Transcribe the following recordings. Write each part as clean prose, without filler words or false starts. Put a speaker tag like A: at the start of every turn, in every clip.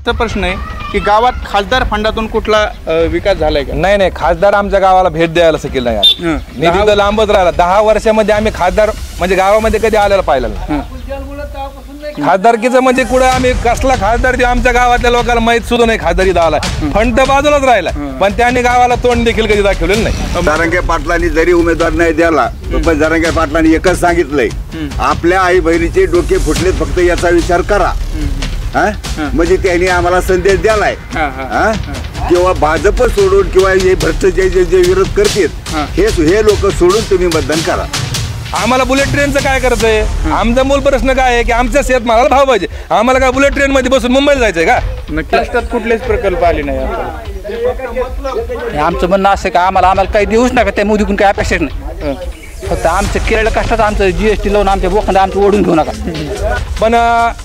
A: प्रश्न आहे की गावात खासदार फंडातून कुठला विकास झालाय का?
B: नाही, खासदार आमच्या गावाला भेट द्यायला शकेल नाही. निधी तर लांबच राहिला. 10 वर्षामध्ये आम्ही खासदार म्हणजे गावामध्ये कधी आलेला पाहिलं नाही. खासदारकीचं म्हणजे कुठं आम्ही कसला खासदार ते आमच्या गावातल्या लोकांना माहित सुद्धा नाही. खासदारी आला फंड तर बाजूलाच राहिला, पण त्यांनी गावाला तोंड देखील कधी दाखवलेलं नाही.
C: जरांगे पाटलांनी जरी उमेदवार नाही द्याला, पण जरांगे पाटलांनी एकच सांगितलंय, आपल्या आई बहिणीचे डोके फुटलेत, फक्त याचा विचार करा. म्हणजे त्यांनी आम्हाला संदेश द्यालाय. किंवा भाजप सोडून किंवा हे भ्रष्ट जे विरोध करतात हे लोक सोडून तुम्ही मतदान करा.
B: आम्हाला बुलेट ट्रेनचं काय करायचंय? आमचा मूल प्रश्न काय आहे की आमच्या शेतमालाला भाव पाहिजे. आम्हाला काय बुलेट ट्रेन मध्ये बसून मुंबईला जायचंय का?
A: महाराष्ट्रात कुठलेच प्रकल्प आले नाही.
D: आमचं म्हणणं असं का आम्हाला काही देऊच नका, त्या मोदीकडून काही अपेक्षाच नाही. फक्त आमचं केरळ कष्टाचं आमचं GST लावून आमच्या बोखांना आमचं ओढून घेऊ नका.
B: पण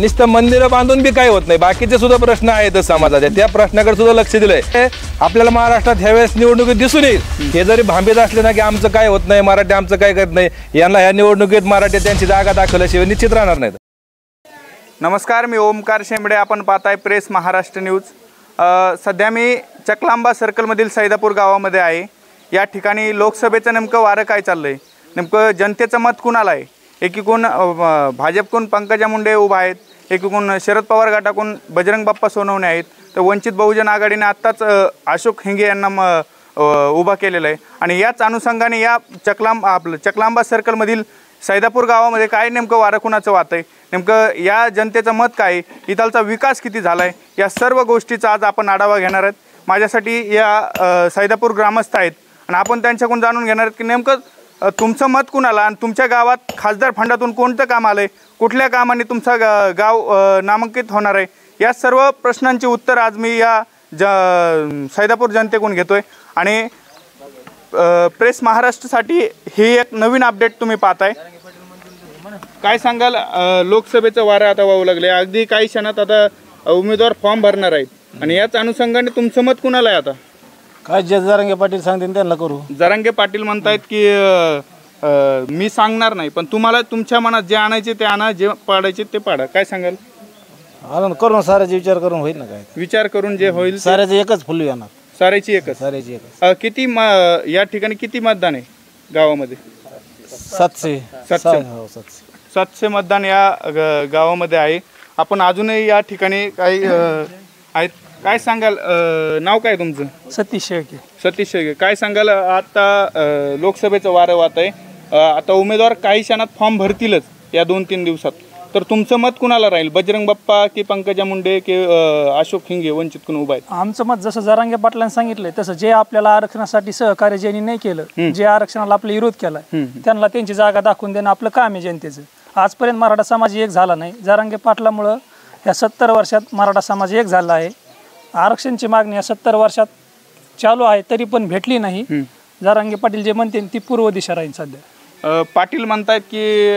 B: नुसतं मंदिरं बांधून बी काही होत नाही. बाकीचे सुद्धा प्रश्न आहेत समाजाचे, त्या प्रश्नाकडे सुद्धा लक्ष दिलंय. आपल्याला महाराष्ट्रात ह्यावेळेस निवडणुकीत दिसून येईल. हे जरी भांबीत असले ना की आमचं काय होत नाही, मराठी आमचं काय करत नाही, यांना ह्या निवडणुकीत मराठी त्यांची जागा दाखवल्याशिवाय निश्चित राहणार नाहीत.
A: नमस्कार, मी ओमकार शेंबडे. आपण पाहताय प्रेस महाराष्ट्र न्यूज. सध्या मी चकलांबा सर्कलमधील सैदापूर गावामध्ये आहे. या ठिकाणी लोकसभेचं नेमकं वारं काय चाललंय, नेमकं जनतेचं मत कुणाला आहे? एकीकडून भाजपकडून पंकजा मुंडे उभा आहेत, एकीकडून शरद पवार गटाकडून बजरंग बाप्पा सोनवणे आहेत, तर वंचित बहुजन आघाडीने आत्ताच अशोक हिंगे यांना उभा केलेलं आहे. आणि याच अनुषंगाने या चकलांबा सर्कलमधील सैदापूर गावामध्ये काय नेमकं वारं कुणाचं वाहत आहे, नेमकं या जनतेचं मत काय, इथलचा विकास किती झाला आहे, या सर्व गोष्टीचा आज आपण आढावा घेणार आहेत. माझ्यासाठी या सैदापूर ग्रामस्थ आहेत आणि आपण त्यांच्याकडून जाणून घेणार आहेत की नेमकं तुमचं मत कुणाला आणि तुमच्या गावात खासदार फंडातून कोणतं काम आलं आहे, कुठल्या कामाने तुमचं गाव नामांकित होणार आहे, या सर्व प्रश्नांची उत्तर आज मी या सैदापूर जनतेकडून घेतो आहे. आणि प्रेस महाराष्ट्रासाठी ही एक नवीन अपडेट तुम्ही पाहताय. काय सांगाल, लोकसभेचं वारं आता वाहू लागले, अगदी काही क्षणात आता उमेदवार फॉर्म भरणार आहेत आणि याच अनुषंगाने तुमचं मत कुणाला आहे? आता
D: काय जे जरांगे पाटील सांगतील त्यांना करू.
A: जरांगे पाटील म्हणतायत की मी सांगणार नाही, पण तुम्हाला तुमच्या मनात जे आणायचे ते आणा, जे पाडायचे ते पाडा. काय सांगाल?
D: करून साऱ्याचा विचार करून होईल ना. काय
A: विचार करून जे होईल
D: साऱ्याचं एकच फुल येणार.
A: साऱ्याची एकच. किती या ठिकाणी किती मतदान आहे गावामध्ये? 700 मतदान या गावामध्ये आहे. आपण अजूनही या ठिकाणी काही आहेत. काय सांगाल, नाव काय तुमचं?
E: सतीश शेळके.
A: सतीश शेळके, काय सांगाल, आता लोकसभेचं वारं वाहत आहे, आता उमेदवार काही क्षणात फॉर्म भरतीलच या 2-3 दिवसात, तर तुमचं मत कुणाला राहील? बजरंग बाप्पा की पंकजा मुंडे की अशोक हिंगे वंचित कोण उभा आहे?
E: आमचं मत जसं जरांगे पाटलांनी सांगितलंय तसं, जे आपल्याला आरक्षणासाठी सहकार्य ज्यांनी नाही केलं, जे आरक्षणाला आपला विरोध केलाय, त्यांना त्यांची जागा दाखवून देणं आपलं काम आहे जनतेचं. आजपर्यंत मराठा समाज एक झाला नाही. जरांगे पाटलामुळं या 70 वर्षात मराठा समाज एक झाला आहे. आरक्षणची मागणी या 70 वर्षात चालू आहे, तरी पण भेटली नाही. जरांगे पाटील जे म्हणते ती पूर्व दिशा राहील सध्या.
A: पाटील म्हणतायत की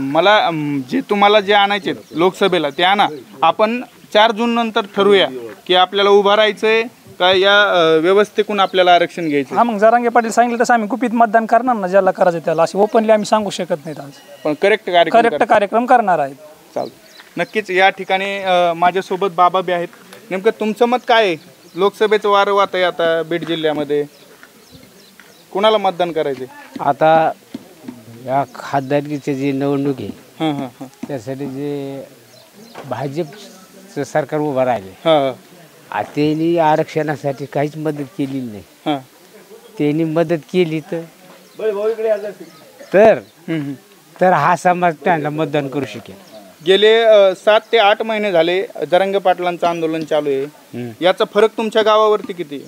A: मला जे तुम्हाला जे आणायचे लोकसभेला ते आणा, आपण 4 जून नंतर ठरवूया की आपल्याला उभं राहायचंय का या व्यवस्थेतून आपल्याला आरक्षण घ्यायचं.
E: हा, मग जरांगे पाटील सांगितलं तसं आम्ही गुपित मतदान करणार ना, ज्याला करायचं त्याला. असे ओपनली आम्ही सांगू शकत नाही आज,
A: पण करेक्ट
E: कार्यक्रम करणार आहेत.
A: चालतं. नक्कीच या ठिकाणी माझ्यासोबत बाबा बी आहेत. नेमकं तुमचं मत काय आहे? लोकसभेचं वारं वाहत आहे आता बीड जिल्ह्यामध्ये, कुणाला मतदान करायचे?
F: आता या खासदारकीची जी निवडणूक आहे त्यासाठी जे भाजपचं सरकार उभं राहिले, त्यांनी आरक्षणासाठी काहीच मदत केलेली नाही. त्यांनी मदत केली तर हा समाज त्यांना मतदान करू शकेल.
A: गेले 7 ते 8 महिने झाले जरांगे पाटलांचं आंदोलन चालू आहे. याचा फरक तुमच्या गावावरती किती?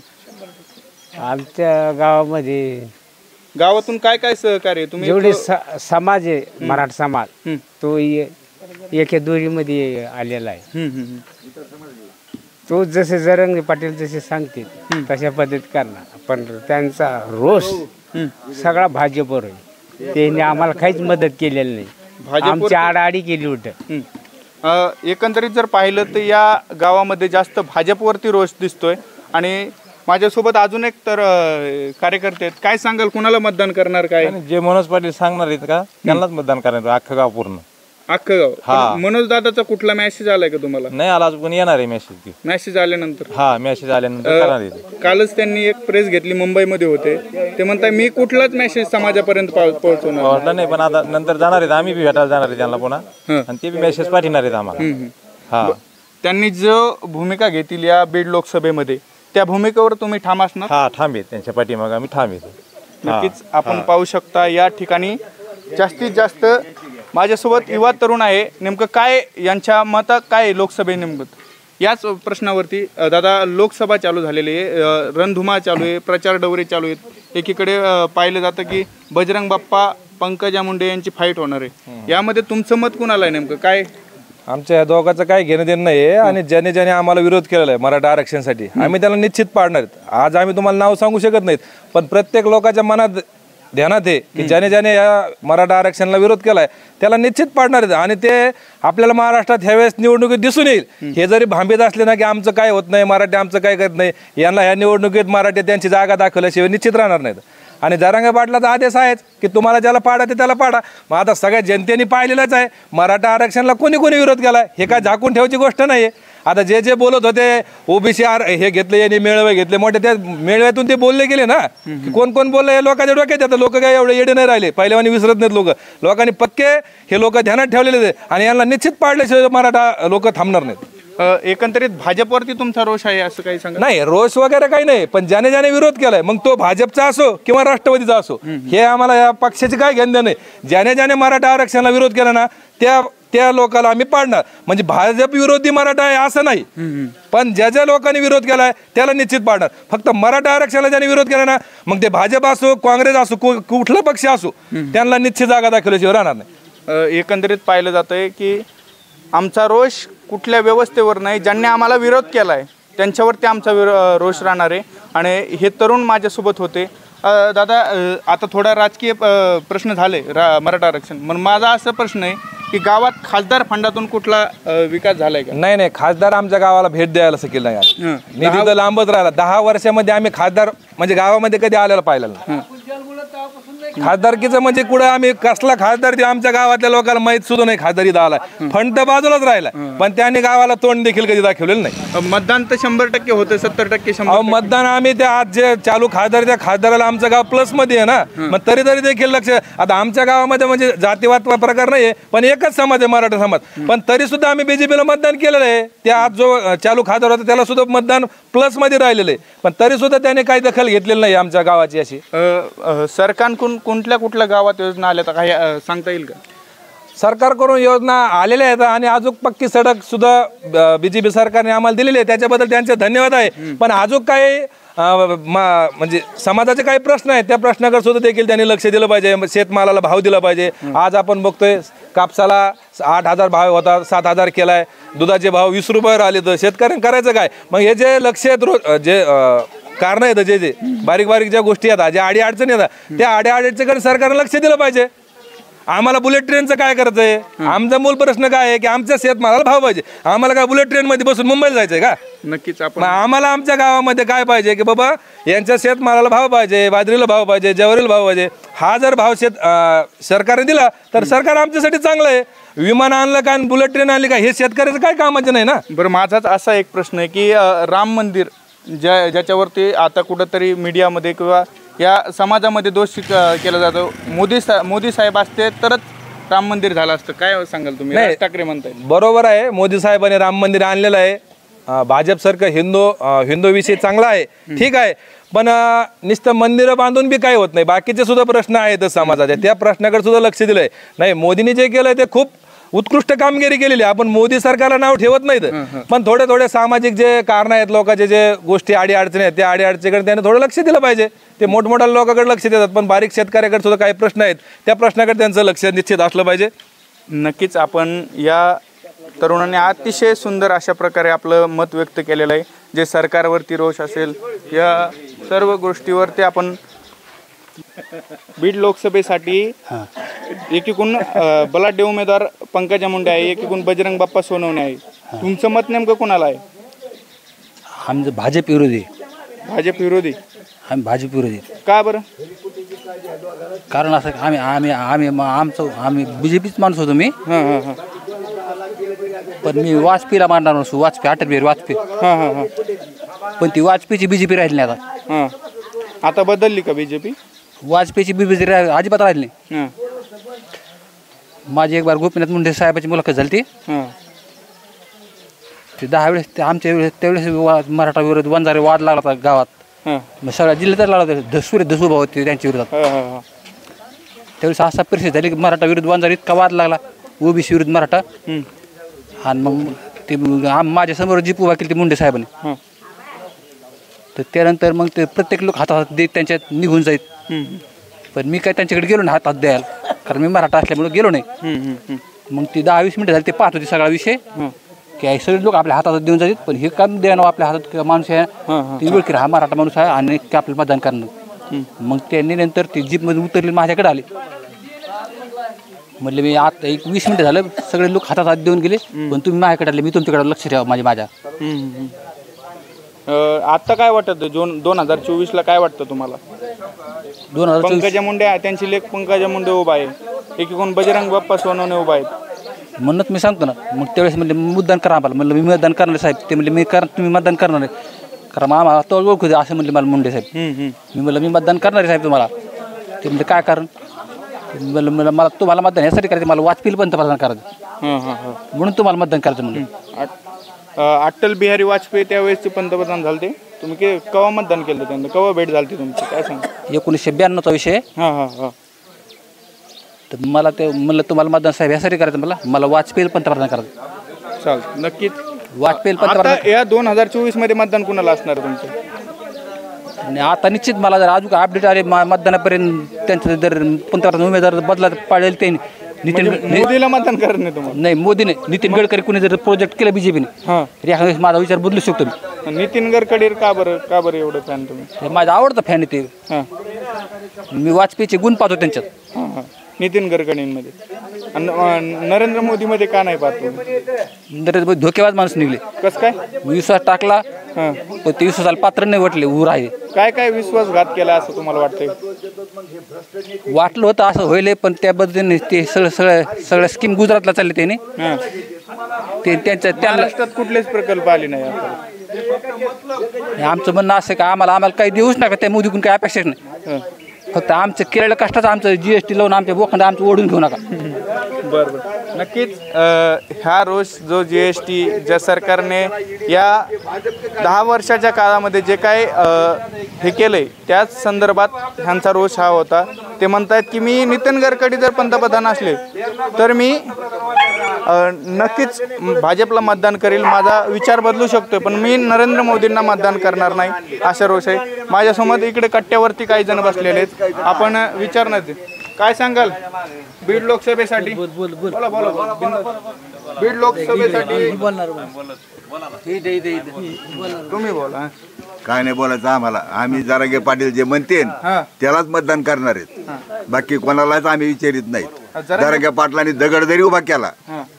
F: आमच्या गावामध्ये
A: गावातून काय काय सहकार्य तुम्ही?
F: जेवढे समाज आहे मराठा समाज, तो एका दोरीमध्ये आलेला आहे. तो जसे जरांगे पाटील जसे सांगते तशा पद्धत करणार, पण त्यांचा रोष सगळा भाजपवर आहे. त्यांनी आम्हाला काहीच मदत केलेली नाही, आमची आडाआडी केली होती.
A: एकंदरीत जर पाहिलं तर या गावामध्ये जास्त भाजपवरती रोष दिसतोय. आणि माझ्यासोबत अजून एक तर कार्यकर्ते आहेत. काय सांगाल, कुणाला मतदान करणार? काय
B: जे मनोज पाटील सांगणार आहेत का त्यांनाच मतदान करणार, अख्खं गाव पूर्ण.
A: अख्खं गाव.
G: हा.
A: पण मनोज दादाचा कुठला मेसेज आलाय का तुम्हाला?
G: नाही आला अजून येणार आहे मेसेज.
A: मेसेज आल्यानंतर
G: हा मेसेज आल्यानंतर करणार आहे ते.
A: कालच त्यांनी एक प्रेस घेतली, मुंबईमध्ये होते ते म्हणताय मी कुठलाच मेसेज समाजापर्यंत पोहोचवणार.
G: वाटलं नाही पण आता नंतर जाणार आहेत, आम्ही बी भेटायला जाणार आहे त्यांना पुन्हा आणि ते बी मेसेज पाठवणार आहेत आम्हाला. हा
A: त्यांनी जो भूमिका घेतली या बीड लोकसभेमध्ये त्या भूमिकेवर तुम्ही ठाम असणार?
G: हा ठाम आहेत त्यांच्या पाठीमागे आम्ही ठाम आहेत.
A: नक्कीच आपण पाहू शकता या ठिकाणी जास्तीत जास्त माझ्यासोबत युवा तरुण आहे. नेमकं काय यांच्या मत काय लोकसभे नेमकं याच प्रश्नावरती दादा, लोकसभा चालू झालेली आहे, रणधुमा चालू आहे, प्रचार दौरे चालू आहेत. एकीकडे पाहिलं जातं की बजरंग बाप्पा पंकजा मुंडे यांची फाईट होणार आहे. यामध्ये तुमचं मत कुणाला आहे नेमकं काय?
B: आमच्या या दोघांचं काही घेणं देणं नाही आहे आणि ज्याने ज्याने आम्हाला विरोध केलेला आहे मराठा आरक्षणासाठी आम्ही त्याला निश्चित पाडणार आहेत. आज आम्ही तुम्हाला नाव सांगू शकत नाहीत, पण प्रत्येक लोकांच्या मनात ध्यानात आहे की ज्याने ज्याने या मराठा आरक्षणाला विरोध केलाय त्याला निश्चित पाडणार आहेत. आणि ते आपल्याला महाराष्ट्रात ह्यावेळेस निवडणुकीत दिसून येईल. हे जरी भांबीत असले ना की आमचं काय होत नाही, मराठी आमचं काय करत नाही, यांना ह्या निवडणुकीत मराठी त्यांची जागा दाखवल्याशिवाय निश्चित राहणार नाहीत. आणि जरांगे पाटलाचा आदेश आहेच की तुम्हाला ज्याला पाडायचं त्याला पाडा. मग आता सगळ्या जनतेने पाहिलेलंच आहे मराठा आरक्षणाला कोणी कोणी विरोध केला, हे काय झाकून ठेवायची गोष्ट नाही आहे. आता जे जे बोलत होते ओबीसी हे घेतले यांनी मेळावे घेतले मोठे, त्या मेळाव्यातून ते बोलले गेले ना की कोण कोण बोलले हे लोकांच्या डोक्यात येतं. लोक काय एवढे येडे नाही राहिले, पहिल्यावानी विसरत नाहीत लोकांनी पक्के हे लोक ध्यानात ठेवलेले आणि यांना निश्चित पाडल्याशिवाय मराठा लोक थांबणार नाहीत.
A: एकंदरीत भाजपवरती तुमचा रोष आहे असं काही सांगा?
B: नाही, रोष वगैरे काही नाही, पण ज्याने ज्याने विरोध केलाय मग तो भाजपचा असो किंवा राष्ट्रवादीचा असो हे आम्हाला या पक्षाची काय घेणं देणं नाही. ज्याने ज्याने मराठा आरक्षणाला विरोध केला ना त्या लोकांना आम्ही पाडणार. म्हणजे भाजप विरोधी मराठा आहे असं नाही, पण ज्या ज्या लोकांनी विरोध केलाय त्याला निश्चित पाडणार. फक्त मराठा आरक्षणाला ज्याने विरोध केला ना मग ते भाजप असो काँग्रेस असो कुठला पक्ष असो त्यांना निश्चित जागा दाखवल्याशिवाय राहणार नाही.
A: एकंदरीत पाहिलं जातंय की आमचा रोष कुठल्या व्यवस्थेवर नाही, ज्यांनी आम्हाला विरोध केला आहे त्यांच्यावरती आमचा रोष राहणार आहे. आणि हे तरुण माझ्यासोबत होते. दादा, आता थोडा राजकीय प्रश्न झाले मराठा आरक्षण, पण माझा असा प्रश्न आहे की गावात खासदार फंडातून कुठला विकास झालाय का?
B: नाही, खासदार आमच्या गावाला भेट द्यायला सकेल नाही. निधी तर लांबच राहिला. 10 वर्षामध्ये आम्ही खासदार म्हणजे गावामध्ये कधी आलेला पाहिलं नाही. खासदारकीचं म्हणजे कुठं आम्ही कसला खासदार ते आमच्या गावातल्या लोकांना माहित सुद्धा नाही खासदारी आला. फंड तर बाजूलाच राहिला, पण त्यांनी गावाला तोंड देखील कधी दाखवलेलं नाही.
A: मतदान तर 100% होतं, 70% 100%.
B: मतदान आम्ही त्या आज जे चालू खासदार त्या खासदाराला आमचं गाव प्लस मध्ये आहे ना, मग तरी देखील लक्ष. आता आमच्या गावामध्ये म्हणजे जातीवाद प्रकार नाहीये, पण एकच समाज आहे मराठा समाज, पण तरी सुद्धा आम्ही बीजेपीला मतदान केलेलं आहे. त्या आज जो चालू खासदार होता त्याला सुद्धा मतदान प्लस मध्ये राहिलेलं आहे, पण तरी सुद्धा त्याने काही दखल घेतलेली नाही आमच्या गावाची. अशी
A: सरकारकडून कुठल्या गावात योजना आल्या तर काही सांगता येईल का?
B: सरकारकडून योजना आलेल्या आहेत आणि अजून पक्की सडक सुद्धा बीजेपी सरकारने आम्हाला दिलेली आहे, त्याच्याबद्दल त्यांचे धन्यवाद आहे. पण अजून काही म्हणजे समाजाचे काही प्रश्न आहेत त्या प्रश्नाकडे सुद्धा देखील त्यांनी लक्ष दिलं पाहिजे. शेतमालाला भाव दिला पाहिजे. आज आपण बघतोय कापसाला 8,000 भाव होता, 7,000 केलाय. दुधाचे भाव 20 रुपयावर आले, तर शेतकऱ्यांनी करायचं काय? मग हे जे लक्ष आहेत रोज जे कारण आहेत, जे बारीक बारीक ज्या गोष्टी आहेत, ज्या अडी अडचणी येतात त्या अडी अडचणीकडे सरकारने लक्ष दिलं पाहिजे. आम्हाला बुलेट ट्रेनचं काय करायचं आहे? आमचा मूल प्रश्न काय आहे की आमच्या शेतमालाला भाव पाहिजे. आम्हाला काय बुलेट ट्रेन मध्ये बसून मुंबईला जायचंय का?
A: नक्कीच. आपण
B: आम्हाला आमच्या गावामध्ये काय पाहिजे की बाबा यांच्या शेतमालाला भाव पाहिजे, बाजरीला भाव पाहिजे, ज्वारीला भाव पाहिजे. हा जर भाव सरकारने दिला तर सरकार आमच्यासाठी चांगलं आहे. विमान आणलं का बुलेट ट्रेन आणली का हे शेतकऱ्याचं काय कामाचं नाही ना.
A: बरं, माझाच असा एक प्रश्न आहे की राम मंदिर ज्याच्यावरती आता कुठंतरी मीडियामध्ये किंवा या समाजामध्ये दोष केला जातो, मोदी साहेब असते तरच राम मंदिर झालं असतं, काय सांगाल तुम्ही? राज ठाकरे म्हणताय.
B: बरोबर आहे, मोदी साहेबांनी राम मंदिर आणलेलं आहे. भाजप सरकार हिंदू विषय चांगला आहे, ठीक आहे, पण नुसतं मंदिरं बांधून बी काय होत नाही. बाकीचे सुद्धा प्रश्न आहेत समाजाचे, त्या प्रश्नाकडे सुद्धा लक्ष दिलंय. नाही, मोदींनी जे केलंय ते खूप उत्कृष्ट कामगिरी केलेली आहे. आपण मोदी सरकारला नाव ठेवत नाहीत, पण थोडे सामाजिक जे कारण आहेत, लोकांचे जे गोष्टी अडी अडचणी आहेत त्या अडी अडचणीकडे त्याने थोडं लक्ष दिलं पाहिजे. ते मोठमोठ्या लोकांकडे लक्ष देतात, पण बारीक शेतकऱ्याकडे सुद्धा काही प्रश्न आहेत त्या प्रश्नाकडे त्यांचं लक्ष निश्चित असलं पाहिजे.
A: नक्कीच. आपण या तरुणांनी अतिशय सुंदर अशा प्रकारे आपलं मत व्यक्त केलेलं आहे. जे सरकारवरती रोष असेल या सर्व गोष्टीवरती आपण बीड लोकसभेसाठी एकीकडून बलाढ्य उमेदवार पंकजा मुंडे आहे, एकीकडून बजरंग बाप्पा सोनवणे आहे. तुमचं मत नेमकं कोणाला आहे?
D: आमचं भाजप विरोधी.
A: भाजप विरोधी?
D: आम्ही भाजप विरोधी.
A: का बरं?
D: कारण असं आम्ही बीजेपीच माणूस होतो मी. पण मी वाजपेयीला मानणार नसतो. वाजपेयी अटल बिहारी वाजपेयी. पण ती वाजपेयीची बीजेपी राहिली नाही आता.
A: आता बदलली का बीजेपी?
D: वाजपेयीची बीजेपी अजिबात राहिली नाही. माझी एक बार गोपीनाथ मुंडे साहेबाची मुलाखत झाली ती. ते 10 वेळेस ते आमच्या वेळेस त्यावेळेस मराठा विरोध वंजारे वाद लागला होता गावात. मग सगळ्या जिल्ह्यात लागला होता. सूर्य दसुभाऊ होते त्यांच्या विरोधात. त्यावेळेस असा परिस्थिती झाली की मराठा विरुद्ध वंजारी इतका वाद लागला, ओबीसी विरुद्ध मराठा. आणि मग ते माझ्या समोर जीप उभा केली ते मुंडे साहेबांनी. तर त्यानंतर मग ते प्रत्येक लोक हातात देत त्यांच्यात निघून जाईल. पण मी काय त्यांच्याकडे गेलो नाही हातात द्यायला, कारण मी मराठा असल्यामुळे गेलो नाही. मग ती 10-20 मिनिटं झाली ते पाहत होते सगळा विषय की सगळे लोक आपल्या हातात देऊन जातात. पण हे काम द्यावं आपल्या हातात माणूस आहे ती वेळ की हा मराठा माणूस आहे आणि ते आपल्याला मतदान करणार. मग त्यांनी नंतर ती जीपमध्ये उतरली माझ्याकडे आले. म्हटले मी आता 20 मिनिटं झालं सगळे लोक हातात देऊन गेले, पण तुम्ही माझ्याकडे आले, मी तुमच्याकडे लक्ष ठेवा माझ्या.
A: आता काय वाटतं 2024ला काय वाटतं तुम्हाला?
D: 2024
A: पंकजा मुंडे त्यांची लेख पंकजा मुंडे उभा आहे, एकीकडून बजरंग बाप्पा सोनवणे उभा आहेत.
D: म्हणूनच मी सांगतो ना. मग त्यावेळेस म्हणले मतदान करा आम्हाला. म्हणलं मी मतदान करणार साहेब. ते म्हणले तुम्ही मतदान करणार आहे, कारण आम्हाला तो ओळखू दे असं म्हणले मला मुंडे साहेब. मी म्हणलं मी मतदान करणार आहे साहेब तुम्हाला. ते म्हणले काय कारण? म्हणलं मला तुम्हाला मतदान यासाठी करायचं, मला वाजपेयीला पंतप्रधान करायचं म्हणून तुम्हाला मतदान करायचं म्हणून.
A: अटल बिहारी वाजपेयी त्यावेळेसचे पंतप्रधान झाले ते. तुम्ही केव्हा मतदान केलं त्यांना? केव्हा भेट झाली तुमची काय सांगा?
D: 1992चा विषय. तर मला ते म्हणलं तुम्हाला मतदान साहेब यासाठी करायचं, मला वाजपेयीला पंतप्रधान करायचं.
A: चालेल, नक्कीच
D: वाजपेयीला पंतप्रधान.
A: या 2024 मध्ये मतदान कुणाला असणार तुमचं?
D: आणि आता निश्चित मला जर अजून अपडेट आले मतदानापर्यंत त्यांचं जर पंतप्रधान उमेदवार बदला पाडेल ते
A: मोदीला मतदान करत नाही तुम्हाला?
D: नाही, मोदीने नितीन गडकरी कुणी जर प्रोजेक्ट केलं बीजेपीने तर माझा विचार बदलू शकतो मी.
A: नितीन गडकरी का बरं एवढं फॅन तुम्ही?
D: माझा आवडता फॅन आहे ते. मी वाजपेयीचे गुण पाहतो त्यांच्यात.
A: नितीन गडकरींमध्ये. नरेंद्र मोदीमध्ये का नाही पाहतो?
D: नरेंद्र मोदी धोकेबाज माणूस निघले.
A: कसं काय?
D: विश्वास टाकला पण ते विश्वासाला पात्र नाही वाटले. ऊर आहे
A: काय विश्वासघात केला असं तुम्हाला वाटतंय?
D: वाटलं होतं असं होईल, पण त्या पद्धतीने ते सगळ्या स्कीम गुजरातला चालले त्याने. ते त्यांना
A: कुठलेच प्रकल्प आले नाही.
D: आमचं म्हणणं असं का आम्हाला काही देऊच नका, त्या मोदीकडून काही अपेक्षाच नाही. फक्त आमचं केलेलं कष्टाचं आमचं GST लावून आमच्या बोखंड आमचं ओढून घेऊ नका.
A: बरं, नक्कीच. हा रोष जो GST ज्या सरकारने या 10 वर्षाच्या काळामध्ये जे काय हे केलंय त्याच संदर्भात ह्यांचा रोष हा होता. ते म्हणतात की मी नितीन गडकरी जर पंतप्रधान असले तर मी नक्कीच भाजपला मतदान करेल, माझा विचार बदलू शकतो, पण मी नरेंद्र मोदींना मतदान करणार नाही, असा रोष आहे. माझ्यासमोर इकडे कट्ट्यावरती काही जण बसलेले आहेत, आपण विचारणार. काय सांगाल बीड लोकसभेसाठी? बोला. बीड लोकसभेसाठी तुम्ही बोला.
C: काय नाही बोलायचं आम्हाला. आम्ही जरांगे पाटील जे म्हणते त्यालाच मतदान करणार आहेत, बाकी कोणालाच आम्ही विचारित नाही. जरांगे पाटलांनी दगड जरी उभा केला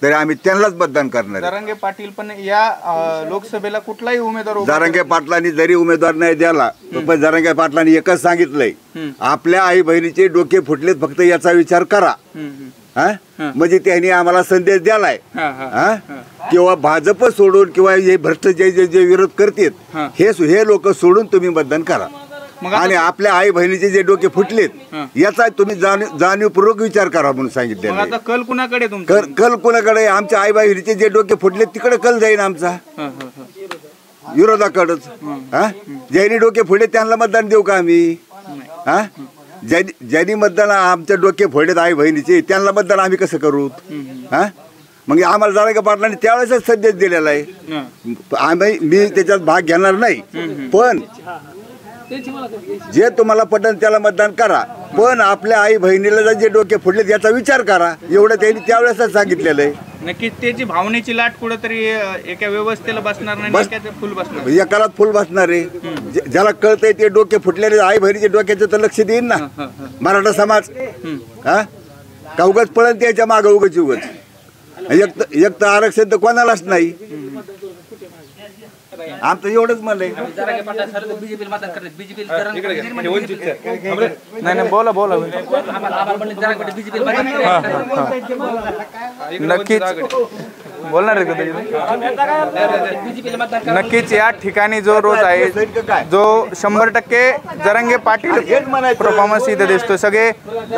C: तरी आम्ही त्यांनाच मतदान करणार.
A: जरांगे पाटील पण या लोकसभेला कुठलाही उमेदवार
C: जरांगे पाटलांनी जरी उमेदवार नाही द्याला पण जरांगे पाटलांनी एकच सांगितलंय, आपल्या आई बहिणीचे डोके फुटलेत, फक्त याचा विचार करा. म्हणजे त्यांनी आम्हाला संदेश द्यालाय. किंवा भाजप सोडून किंवा हे भ्रष्ट जे विरोध करतात हे लोक सोडून तुम्ही मतदान करा. आणि आपल्या आई बहिणीचे जे डोके फुटलेत याचा तुम्ही जाणीवपूर्वक विचार करा म्हणून सांगितलं.
A: कल कुणाकडे?
C: कल कुणाकडे? आमच्या आई बहिणीचे जे डोके फुटलेत तिकडे कल जाईल आमचा, विरोधाकडच. ज्यांनी डोके फुटले त्यांना मतदान देऊ का आम्ही? ज्यांनी मतदान आमच्या डोके फोडलेत आई बहिणीचे त्यांना मतदान आम्ही कसं करू? मग आम्हाला जरांगे पाटलांनी त्यावेळेसच संदेश दिलेला आहे. मी त्याच्यात भाग घेणार नाही, पण जे तुम्हाला पटन त्याला मतदान करा, पण आपल्या आई बहिणीला जे डोके फुटलेत याचा विचार करा, एवढं त्यांनी त्यावेळेसच सांगितलेलं आहे.
A: नक्कीच त्याची भावनेची लाट कुठेतरी एका व्यवस्थेला बसणार नाही, फुल बसणार,
C: एकालाच फुल बसणार आहे. ज्याला कळतंय ते डोके फुटलेले आई बहिणीचे डोक्याचं तर लक्ष देईन ना मराठा समाज. का उगाच पळण त्याच्या मागं उगाच एक तर आरक्षण तर कोणालाच नाही. आमचं एवढंच म्हणलंय.
A: नाही नाही बोला बोला नक्कीच बोलणार आहे का? नक्कीच या ठिकाणी जो रोज आहे जो 100% जरांगे पाटील परफॉर्मन्स इथे दिसतो. सगळे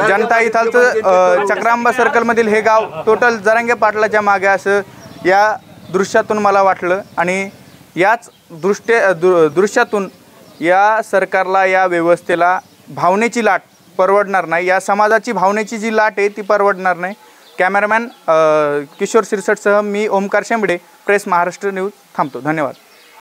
A: जनता इथालचं चक्रांबा सर्कलमधील हे गाव टोटल जरांगे पाटलाच्या मागे असं या दृश्यातून मला वाटलं. आणि याच दृश्यातून या सरकारला या व्यवस्थेला भावनेची लाट परवडणार नाही. या समाजाची भावनेची जी लाट आहे ती परवडणार नाही. कॅमेरामॅन किशोर सिरसटसह मी ओमकार शेंबडे, प्रेस महाराष्ट्र न्यूज थांबतो. धन्यवाद.